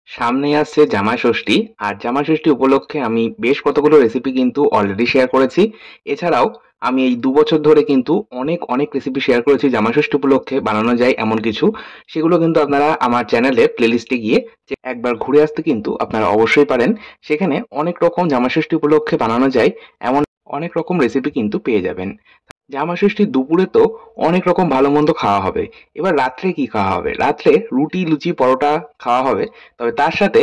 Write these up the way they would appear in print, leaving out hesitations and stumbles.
সামনে আসছে জামাই ষষ্ঠী। আর জামাই ষষ্ঠী উপলক্ষে আমি বেশ কতগুলো রেসিপি কিন্তু অলরেডি শেয়ার করেছি। এছাড়াও আমি এই ২ বছর ধরে কিন্তু অনেক, অনেক রেসিপি শেয়ার করেছি জামাই ষষ্ঠী উপলক্ষে বানানো যায় এমন কিছু। সেগুলো কিন্তু আপনারা আমার চ্যানেলে প্লেলিস্টে গিয়ে একবার ঘুরে আসতে কিন্তু আপনারা অবশ্যই পারেন। সেখানে অনেক রকম জামাই ষষ্ঠী উপলক্ষে বানানো যায় এমন অনেক রকম রেসিপি কিন্তু পেয়ে যাবেন। জামা ষষ্ঠীর দুপুরে তো অনেক রকম ভালো মন্দ খাওয়া হবে। এবার রাত্রে কি খাওয়া হবে? রাত্রে রুটি, লুচি, পরোটা খাওয়া হবে। তবে তার সাথে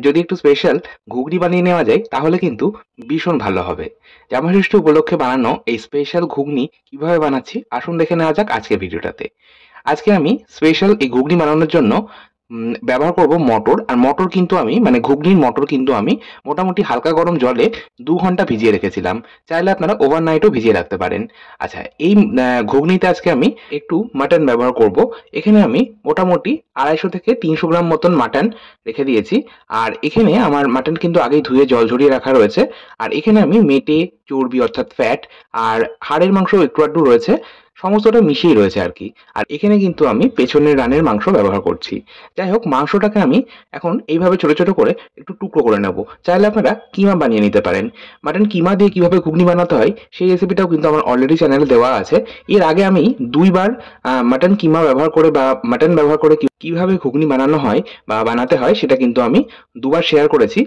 যদি একটু স্পেশাল ঘুগনি বানিয়ে নেওয়া যায় তাহলে কিন্তু ভীষণ ভালো হবে। জামা ষষ্ঠী উপলক্ষে বানানো এই স্পেশাল ঘুগনি কিভাবে বানাচ্ছি আসুন দেখে নেওয়া যাক আজকের ভিডিওটাতে। আজকে আমি স্পেশাল এই ঘুগনি বানানোর জন্য ব্যবহার করব মটর। আর মটর কিন্তু আমি মানে ঘুগনির মটর কিন্তু আমি মোটামুটি হালকা গরম জলে ২ ঘন্টা ভিজিয়ে রেখেছিলাম। চাইলে আপনারা ওভারনাইটও ভিজিয়ে রাখতে পারেন। আচ্ছা, এই ঘুগনিতে আজকে আমি একটু মাটন ব্যবহার করব। এখানে আমি মোটামুটি ২৫০ থেকে ৩০০ গ্রাম মতন মাটন রেখে দিয়েছি। আর এখানে আমার মাটন কিন্তু আগেই ধুয়ে জল ঝরিয়ে রাখা রয়েছে। আর এখানে আমি মেটে, চর্বি অর্থাৎ ফ্যাট আর হাড়ের মাংস একটু আধটু রয়েছে। সমস্তটা মিশিয়েই রয়েছে আরকি। আর এখানে কিন্তু আমি পেছনের রানের মাংস ব্যবহার করছি। যাই হোক, মাংসটাকে আমি এখন এইভাবে ছোট, ছোট করে একটু টুকরো করে নেব। চাইলে আপনারা কিমা বানিয়ে নিতে পারেন। মাটন কিমা দিয়ে কিভাবে ঘুগনি বানাতে হয় সেই রেসিপিটাও কিন্তু আমার অলরেডি চ্যানেলে দেওয়া আছে। এর আগে আমি ২ বার মাটন কিমা ব্যবহার করে বা মাটন ব্যবহার করে কিভাবে ঘুগনি বানানো হয় বা বানাতে হয় সেটা কিন্তু আমি ২ বার শেয়ার করেছি।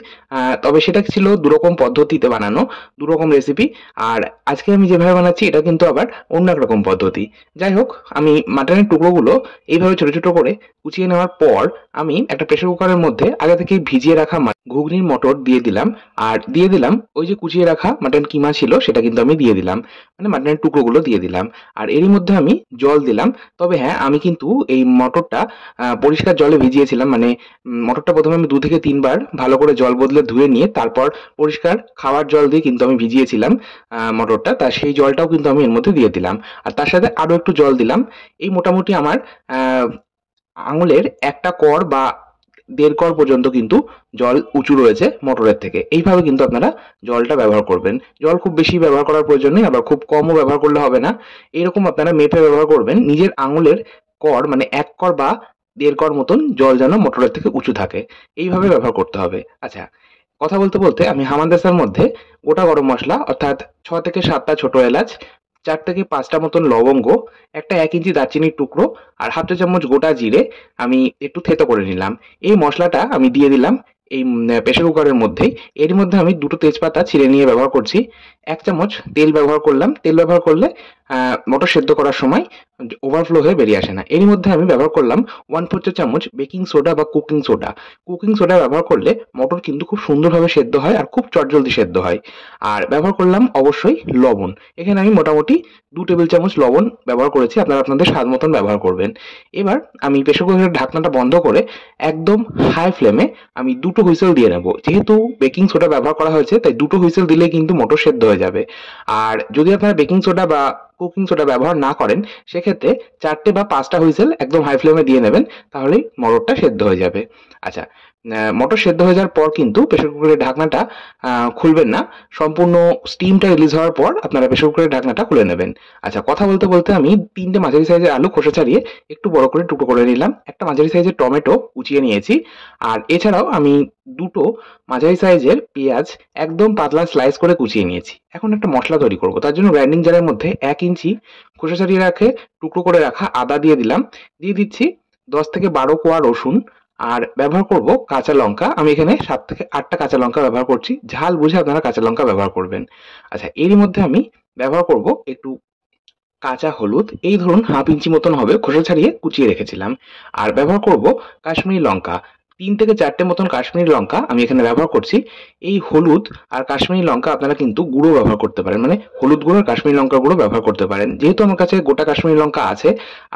তবে সেটা ছিল ২ রকম পদ্ধতিতে বানানো, ২ রকম রেসিপি। আর আজকে আমি যেভাবে বানাচ্ছি এটা কিন্তু আবার অন্য এক রকম পদ্ধতি। যাই হোক, আমি মাটনের টুকরোগুলো এইভাবে ছোট, ছোট করে কুচিয়ে নেওয়ার পর আমি একটা প্রেসার কুকারের মধ্যে আগে থেকেই ভিজিয়ে রাখা ঘুগনির মটর দিয়ে দিলাম। আর দিয়ে দিলাম ওই যে কুচিয়ে রাখা মাটন কিমা ছিল সেটা কিন্তু আমি দিয়ে দিলাম। মানে মাটনের টুকরোগুলো দিয়ে দিলাম। আর এরই মধ্যে আমি জল দিলাম। তবে হ্যাঁ, আমি কিন্তু এই মটরটা পরিষ্কার জলে ভিজিয়েছিলাম। মানে মটরটা ১ম এ আমি ২ থেকে ৩ বার ভালো করে জল বদলে ধুয়ে নিয়ে তারপর পরিষ্কার খাওয়ার জল দিয়ে কিন্তু আমি ভিজিয়েছিলাম মটরটা। তা সেই জলটাও কিন্তু আমি এর মধ্যে দিয়ে দিলাম। আর তার সাথে আরো একটু জল দিলাম। এই মোটামুটি আমার আ আঙুলের ১ টা কর বা ১.৫ কর পর্যন্ত কিন্তু জল উঁচু রয়েছে মটরের থেকে। এইভাবে কিন্তু আপনারা জলটা ব্যবহার করবেন। জল খুব বেশি ব্যবহার করার প্রয়োজন নেই, আবার খুব কমও ব্যবহার করলে হবে না। এরকম আপনারা মেপে ব্যবহার করবেন। নিজের আঙুলের কর মানে ১ কর বা ১.৫ কর মতন জল যেন মটরের থেকে উঁচু থাকে। এইভাবে ব্যবহার করতে হবে। আচ্ছা, কথা বলতে, বলতে আমি হামানদিস্তার মধ্যে গোটা গরম মসলা অর্থাৎ ৬ থেকে ৭ টা ছোট এলাচ, ৪ থেকে ৫ টা মতন লবঙ্গ, একটা ১ ইঞ্চি দারচিনির টুকরো আর ১/২ চা চামচ গোটা জিরে আমি একটু থেতো করে নিলাম। এই মসলাটা আমি দিয়ে দিলাম এই প্রেসার কুকারের মধ্যেই। এর মধ্যে আমি ২ টো তেজপাতা ছিঁড়ে নিয়ে ব্যবহার করছি। ১ চামচ তেল ব্যবহার করলাম। তেল ব্যবহার করলে মটর সেদ্ধ করার সময় ওভারফ্লো হয়ে বেরিয়ে আসে না। এরই মধ্যে আমি ব্যবহার করলাম ১/৪ চা চামচ বেকিং সোডা বা কুকিং সোডা। কুকিং সোডা ব্যবহার করলে মটর কিন্তু খুব সুন্দরভাবে সেদ্ধ হয় আর খুব চটজলদি সেদ্ধ হয়। আর ব্যবহার করলাম অবশ্যই লবণ। এখানে আমি মোটামুটি ২ টেবিল চামচ লবণ ব্যবহার করেছি। আপনারা আপনাদের স্বাদ মতন ব্যবহার করবেন। এবার আমি প্রেসার কুকারের ঢাকনাটা বন্ধ করে একদম হাই ফ্লেমে আমি ২ টো হুইসেল দিয়ে নেব। যেহেতু বেকিং সোডা ব্যবহার করা হয়েছে তাই ২ টো হুইসেল দিলেই কিন্তু মটর সেদ্ধ হয়ে যাবে। আর যদি আপনারা বেকিং সোডা বা কুকিং সোডা ব্যবহার না করেন সেক্ষেত্রে ৪ টে বা ৫ টা হুইসেল একদম হাই ফ্লেমে দিয়ে নেবেন, তাহলেই মটরটা সেদ্ধ হয়ে যাবে। আচ্ছা, মটর সেদ্ধ হয়ে যাওয়ার পর কিন্তু প্রেসার কুকারের ঢাকনাটা খুলবেন না। সম্পূর্ণ স্টিমটা রিলিজ হওয়ার পর আপনারা প্রেসার কুকারের ঢাকনাটা খুলে নেবেন। আচ্ছা, কথা বলতে, বলতে আমি ৩ টে মাঝারি সাইজের আলু খোসা ছাড়িয়ে একটু বড় করে টুকরো করে নিলাম। একটা মাঝারি সাইজের টমেটো কুচিয়ে নিয়েছি। আর এছাড়াও আমি ২ টো মাঝারি সাইজের পেঁয়াজ একদম পাতলা স্লাইস করে কুচিয়ে নিয়েছি। এখন একটা মসলা তৈরি করব। তার জন্য গ্রাইন্ডিং জারের মধ্যে ১ ইঞ্চি খোসা ছাড়িয়ে টুকরো করে রাখা আদা দিয়ে দিলাম। দিয়ে দিচ্ছি ১০ থেকে ১২ কোয়া রসুন। আর ব্যবহার করব কাঁচা লঙ্কা। আমি এখানে ৭ থেকে ৮ টা কাঁচা লঙ্কা ব্যবহার করছি। ঝাল বুঝে আপনারা কাঁচা লঙ্কা ব্যবহার করবেন। আচ্ছা, এরই মধ্যে আমি ব্যবহার করব একটু কাঁচা হলুদ। এই ধরুন ১/২ ইঞ্চি মতন হবে, খোসা ছাড়িয়ে কুচিয়ে রেখেছিলাম। আর ব্যবহার করব কাশ্মীরি লঙ্কা। ৩ থেকে ৪ টে মতন কাশ্মীরি লঙ্কা আমি এখানে ব্যবহার করছি। এই হলুদ আর কাশ্মীরি লঙ্কা আপনারা কিন্তু গুঁড়ো ব্যবহার করতে পারেন। মানে হলুদ গুঁড়ো আর কাশ্মীরি লঙ্কা গুঁড়ো ব্যবহার করতে পারেন। যেহেতু আমার কাছে গোটা কাশ্মীরি লঙ্কা আছে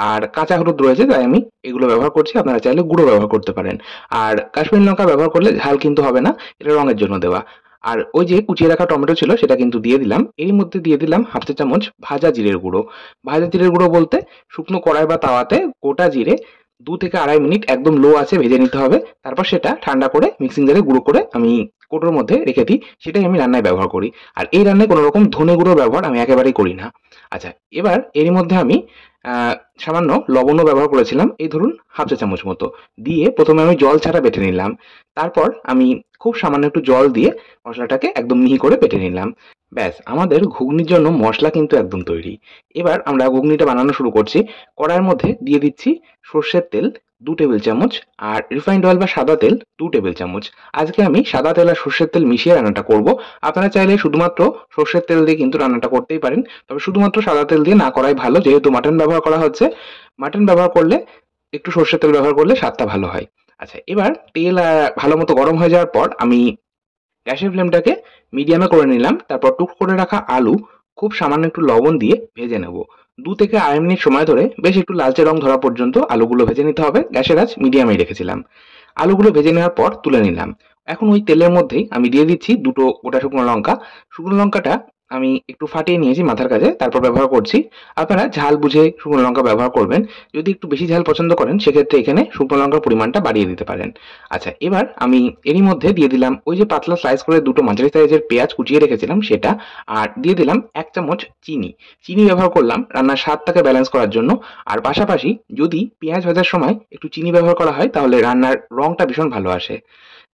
আর কাঁচা হলুদ রয়েছে তাই আমি এগুলো ব্যবহার করছি। আপনারা চাইলে গুঁড়ো ব্যবহার করতে পারেন। আর কাশ্মীরি লঙ্কা ব্যবহার করলে ঝাল কিন্তু হবে না, এটা রঙের জন্য দেওয়া। আর ওই যে কুচিয়ে রাখা টমেটো ছিল সেটা কিন্তু দিয়ে দিলাম। এরই মধ্যে দিয়ে দিলাম ১/২ চা চামচ ভাজা জিরের গুঁড়ো। ভাজা জিরের গুঁড়ো বলতে শুকনো কড়াই বা তাওয়াতে গোটা জিরে 2 থেকে আড়াই মিনিট একদম লো আছে ভেজে নিতে হবে। তারপর সেটা ঠান্ডা করে মিক্সিং জারে গুঁড়ো করে আমি কৌটোর মধ্যে রেখে দিই। সেটাই আমি রান্নায় ব্যবহার করি। আর এই রান্নায় কোনো রকম ধনে গুঁড়োর ব্যবহার আমি একেবারেই করি না। আচ্ছা, এবার এরই মধ্যে আমি আ সামান্য লবণও ব্যবহার করেছিলাম। এই ধরুন হাফ চা চামচ মতো। দিয়ে ১ম এ আমি জল ছাড়া বেটে নিলাম। তারপর আমি খুব সামান্য একটু জল দিয়ে মসলাটাকে একদম মিহি করে বেটে নিলাম। ব্যাস, আমাদের ঘুগনির জন্য মসলা কিন্তু একদম তৈরি। এবার আমরা ঘুগনিটা বানানো শুরু করছি। কড়াইয়ের মধ্যে দিয়ে দিচ্ছি সর্ষের তেল ২ টেবিল চামচ আর রিফাইন্ড অয়েল বা সাদা তেল ২ টেবিল চামচ। আজকে আমি সাদা তেল আর সর্ষের তেল মিশিয়ে রান্নাটা করব। আপনারা চাইলে শুধুমাত্র সর্ষের তেল দিয়ে কিন্তু রান্নাটা করতেই পারেন। তবে শুধুমাত্র সাদা তেল দিয়ে না করাই ভালো, যেহেতু মাটন ব্যবহার করা হচ্ছে। মাটন ব্যবহার করলে একটু সর্ষের তেল ব্যবহার করলে স্বাদটা ভালো হয়। আচ্ছা, এবার তেল ভালো মতো গরম হয়ে যাওয়ার পর আমি গ্যাসের ফ্লেমটাকে মিডিয়ামে করে নিলাম। তারপর টুকরো করে রাখা আলু খুব সামান্য একটু লবণ দিয়ে ভেজে নেব। ২ থেকে আড়াই মিনিট সময় ধরে বেশ একটু লালচে রং ধরা পর্যন্ত আলুগুলো ভেজে নিতে হবে। গ্যাসের আঁচ মিডিয়ামেই রেখেছিলাম। আলুগুলো ভেজে নেওয়ার পর তুলে নিলাম। এখন ওই তেলের মধ্যেই আমি দিয়ে দিচ্ছি ২ টো গোটা শুকনো লঙ্কা। শুকনো লঙ্কাটা আমি একটু ফাটিয়ে নিয়েছি মাথার কাছে, তারপর ব্যবহার করছি। আপনারা ঝাল বুঝে শুকনো লঙ্কা ব্যবহার করবেন। যদি একটু বেশি ঝাল পছন্দ করেন সেক্ষেত্রে এখানে শুকনো লঙ্কার পরিমাণটা বাড়িয়ে দিতে পারেন। আচ্ছা, এবার আমি এরই মধ্যে দিয়ে দিলাম ওই যে পাতলা স্লাইস করে ২ টো মাঝারি সাইজের পেঁয়াজ কুচিয়ে রেখেছিলাম সেটা, আর দিয়ে দিলাম ১ চামচ চিনি। চিনি ব্যবহার করলাম রান্নার স্বাদটাকে ব্যালেন্স করার জন্য। আর পাশাপাশি যদি পেঁয়াজ ভাজার সময় একটু চিনি ব্যবহার করা হয় তাহলে রান্নার রংটা ভীষণ ভালো আসে।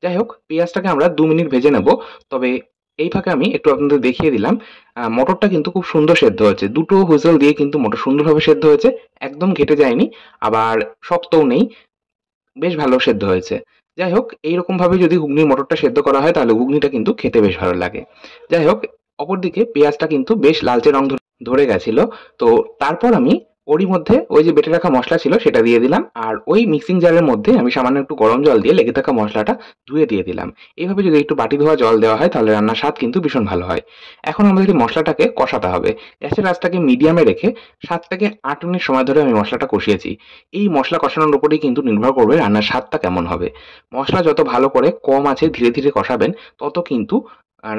যাই হোক, পেঁয়াজটাকে আমরা ২ মিনিট ভেজে নেব। তবে এই ফাঁকে আমি একটু আপনাদের দেখিয়ে দিলাম, মটরটা কিন্তু খুব সুন্দর সেদ্ধ হয়েছে। ২ টো হুইসেল দিয়ে কিন্তু মটর সুন্দরভাবে সেদ্ধ হয়েছে। একদম ঘেঁটে যায়নি, আবার শক্তও নেই। বেশ ভালো সেদ্ধ হয়েছে। যাই হোক, এইরকমভাবে যদি ঘুগনির মটরটা সেদ্ধ করা হয় তাহলে ঘুগনিটা কিন্তু খেতে বেশ ভালো লাগে। যাই হোক, অপরদিকে পেঁয়াজটা কিন্তু বেশ লালচে রং ধরে গেছিল। তো তারপর আমি ওরই মধ্যে ওই যে বেটে রাখা মসলা ছিল সেটা দিয়ে দিলাম। আর ওই মিক্সিং জারের মধ্যে আমি সামান্য একটু গরম জল দিয়ে লেগে থাকা মসলাটা ধুয়ে দিয়ে দিলাম। এভাবে যদি একটু বাটি ধোয়া জল দেওয়া হয় তাহলে রান্নার স্বাদ কিন্তু ভীষণ ভালো হয়। এখন আমাদের এই মসলাটাকে কষাতে হবে। গ্যাসের আঁচটাকে মিডিয়ামে রেখে ৭ থেকে ৮ মিনিট সময় ধরে আমি মসলাটা কষিয়েছি। এই মসলা কষানোর উপরেই কিন্তু নির্ভর করবে রান্নার স্বাদটা কেমন হবে। মসলা যত ভালো করে কম আঁচে ধীরে ধীরে কষাবেন তত কিন্তু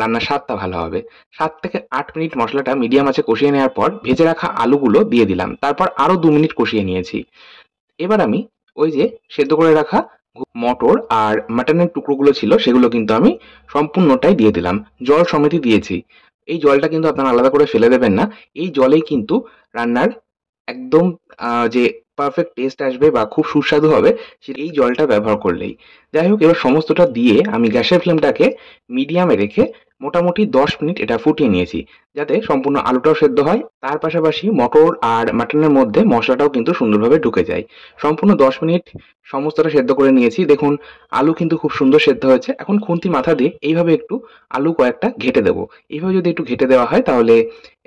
রান্নার স্বাদটা ভালো হবে। ৭ থেকে ৮ মিনিট মসলাটা মিডিয়াম আঁচে কষিয়ে নেওয়ার পর ভেজে রাখা আলুগুলো দিয়ে দিলাম। তারপর আরো ২ মিনিট কষিয়ে নিয়েছি। এবার আমি ওই যে সেদ্ধ করে রাখা মটর আর মাটনের টুকরোগুলো ছিল সেগুলো কিন্তু আমি সম্পূর্ণটাই দিয়ে দিলাম। জল সমেতই দিয়েছি। এই জলটা কিন্তু আপনারা আলাদা করে ফেলে দেবেন না। এই জলেই কিন্তু রান্নার একদম যে পারফেক্ট টেস্ট আসবে বা খুব সুস্বাদু হবে সেটা এই জলটা ব্যবহার করলেই। যাই হোক, এবার সমস্তটা দিয়ে আমি গ্যাসের ফ্লেমটাকে মিডিয়ামে রেখে মোটামুটি ১০ মিনিট এটা ফুটিয়ে নিয়েছি, যাতে সম্পূর্ণ আলুটাও সেদ্ধ হয়। তার পাশাপাশি মটর আর মাটনের মধ্যে মশলাটাও কিন্তু সুন্দরভাবে ঢুকে যায়। সম্পূর্ণ ১০ মিনিট সমস্তটা সেদ্ধ করে নিয়েছি। দেখুন, আলু কিন্তু খুব সুন্দর সেদ্ধ হয়েছে। এখন খুন্তি মাথা দিয়ে এইভাবে একটু আলু কয়েকটা ঘেঁটে দেবো। এইভাবে যদি একটু ঘেঁটে দেওয়া হয় তাহলে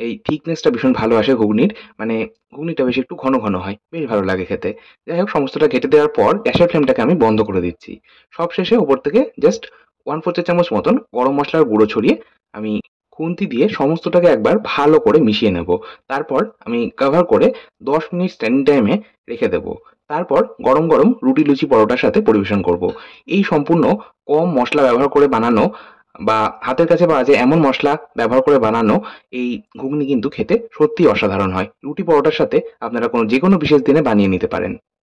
এই থিকনেসটা ভীষণ ভালো আসে ঘুগনির। মানে ঘুগনিটা বেশ একটু ঘন ঘন হয়। বেশ ভালো লাগে খেতে। যাই হোক, সমস্তটা ঘেঁটে দেওয়ার পর গ্যাসের ফ্লেমটাকে আমি বন্ধ করে দিচ্ছি। সবশেষে উপর থেকে জাস্ট 1/4 চা চামচ মতন গরম মসলার গুঁড়ো ছড়িয়ে আমি খুন্তি দিয়ে সমস্তটাকে একবার ভালো করে মিশিয়ে নেব। তারপর আমি কভার করে ১০ মিনিট স্ট্যান্ডিং টাইমে রেখে দেব। তারপর গরম গরম রুটি, লুচি, পরোটার সাথে পরিবেশন করব। এই সম্পূর্ণ কম মসলা ব্যবহার করে বানানো বা হাতের কাছে পাওয়া যায় এমন মসলা ব্যবহার করে বানানো এই ঘুগনি কিন্তু খেতে সত্যিই অসাধারণ হয়। রুটি, পরোটার সাথে আপনারা যেকোনো বিশেষ দিনে বানিয়ে নিতে পারেন।